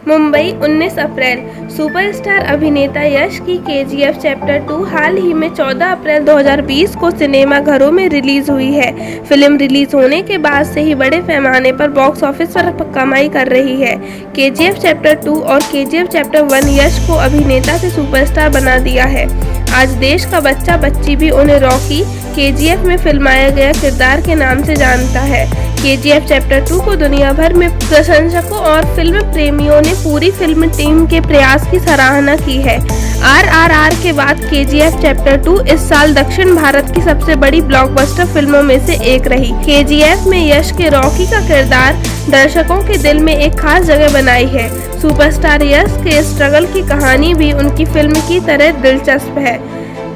मुंबई 19 अप्रैल। Superstar अभिनेता यश की KGF chapter 2 हाल ही में 14 अप्रैल 2020 को सिनेमा घरों में रिलीज हुई है। फिल्म रिलीज होने के बाद से ही बड़े पैमाने पर बॉक्स ऑफिस पर कमाई कर रही है। केजीएफ चैप्टर 2 और केजीएफ चैप्टर 1 यश को अभिनेता से सुपरस्टार बना दिया है। आज देश का बच्चा बच्ची भी उन्हें रॉकी केजीएफ में फिल्माया गया किरदार के नाम से जानता है। केजीएफ चैप्टर 2 को दुनिया भर में प्रशंसकों और फिल्म प्रेमियों ने पूरी फिल्म टीम के प्रयास की सराहना की है। आरआरआर के बाद केजीएफ चैप्टर 2 इस साल दक्षिण भारत की सबसे बड़ी ब्लॉकबस्टर फिल्मों में से एक रही। केजीएफ में यश के रॉकी का किरदार दर्शकों के दिल में एक खास जगह बनाई है। सुपरस्टार यश के स्ट्रगल की कहानी भी उनकी फिल्म की तरह दिलचस्प है।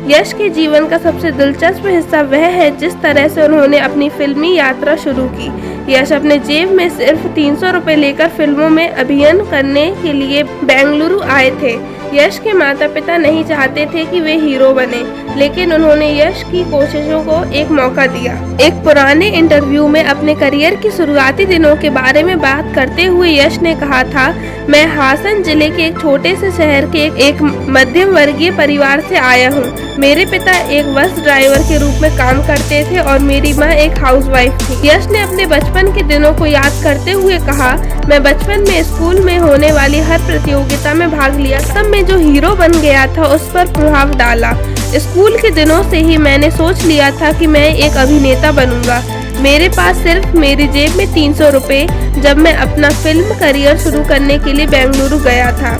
यश के जीवन का सबसे दिलचस्प हिस्सा वह है जिस तरह से उन्होंने अपनी फिल्मी यात्रा शुरू की। यश अपने जेब में सिर्फ 300 रुपये लेकर फिल्मों में अभिनय करने के लिए बेंगलुरु आए थे। यश के माता पिता नहीं चाहते थे कि वे हीरो बने, लेकिन उन्होंने यश की कोशिशों को एक मौका दिया। एक पुराने इंटरव्यू में अपने करियर की शुरुआती दिनों के बारे में बात करते हुए यश ने कहा था, मैं हासन जिले के एक छोटे से शहर के एक मध्यम वर्गीय परिवार से आया हूँ। मेरे पिता एक बस ड्राइवर के रूप में काम करते थे और मेरी माँ एक हाउसवाइफ थी। यश ने अपने बचपन के दिनों को याद करते हुए कहा, मैं बचपन में स्कूल में होने वाली हर प्रतियोगिता में भाग लिया। तब मैं जो हीरो बन गया था उस पर प्रभाव डाला। स्कूल के दिनों से ही मैंने सोच लिया था कि मैं एक अभिनेता बनूंगा। मेरे पास सिर्फ मेरी जेब में 300 रुपये जब मैं अपना फिल्म करियर शुरू करने के लिए बेंगलुरु गया था।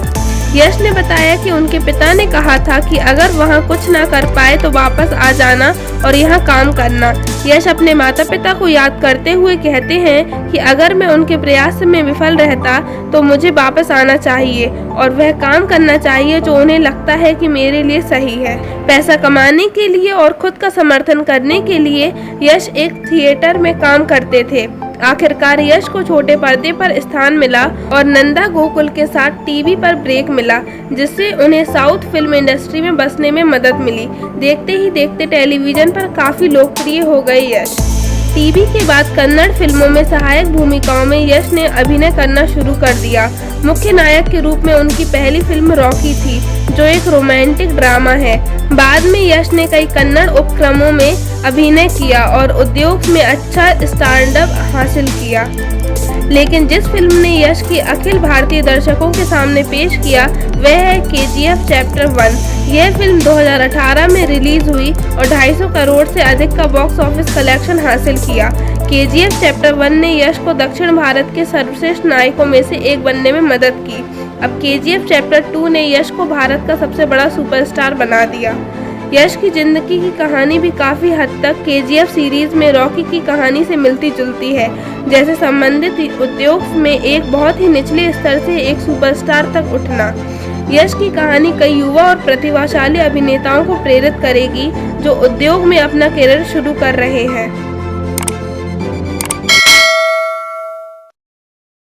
यश ने बताया कि उनके पिता ने कहा था कि अगर वहां कुछ ना कर पाए तो वापस आ जाना और यहां काम करना। यश अपने माता पिता को याद करते हुए कहते हैं कि अगर मैं उनके प्रयास में विफल रहता तो मुझे वापस आना चाहिए और वह काम करना चाहिए जो उन्हें लगता है कि मेरे लिए सही है। पैसा कमाने के लिए और खुद का समर्थन करने के लिए यश एक थिएटर में काम करते थे। आखिरकार यश को छोटे पर्दे पर स्थान मिला और नंदा गोकुल के साथ टीवी पर ब्रेक मिला, जिससे उन्हें साउथ फिल्म इंडस्ट्री में बसने में मदद मिली। देखते ही देखते टेलीविजन पर काफी लोकप्रिय हो गए यश। टीवी के बाद कन्नड़ फिल्मों में सहायक भूमिकाओं में यश ने अभिनय करना शुरू कर दिया। मुख्य नायक के रूप में उनकी पहली फिल्म रॉकी थी, जो एक रोमांटिक ड्रामा है। बाद में यश ने कई कन्नड़ उपक्रमों में अभिनय किया और उद्योग में अच्छा स्टारडम हासिल किया। लेकिन जिस फिल्म ने यश की अखिल भारतीय दर्शकों के सामने पेश किया वह है केजीएफ चैप्टर 1। यह फिल्म 2018 में रिलीज हुई और 250 करोड़ से अधिक का बॉक्स ऑफिस कलेक्शन हासिल किया। केजीएफ चैप्टर 1 ने यश को दक्षिण भारत के सर्वश्रेष्ठ नायकों में से एक बनने में मदद की। अब केजीएफ चैप्टर 2 ने यश को भारत का सबसे बड़ा सुपरस्टार बना दिया। यश की जिंदगी की कहानी भी काफी हद तक केजीएफ सीरीज में रॉकी की कहानी से मिलती जुलती है। जैसे संबंधित उद्योग में एक बहुत ही निचले स्तर से एक सुपरस्टार तक उठना। यश की कहानी कई युवा और प्रतिभाशाली अभिनेताओं को प्रेरित करेगी जो उद्योग में अपना करियर शुरू कर रहे हैं।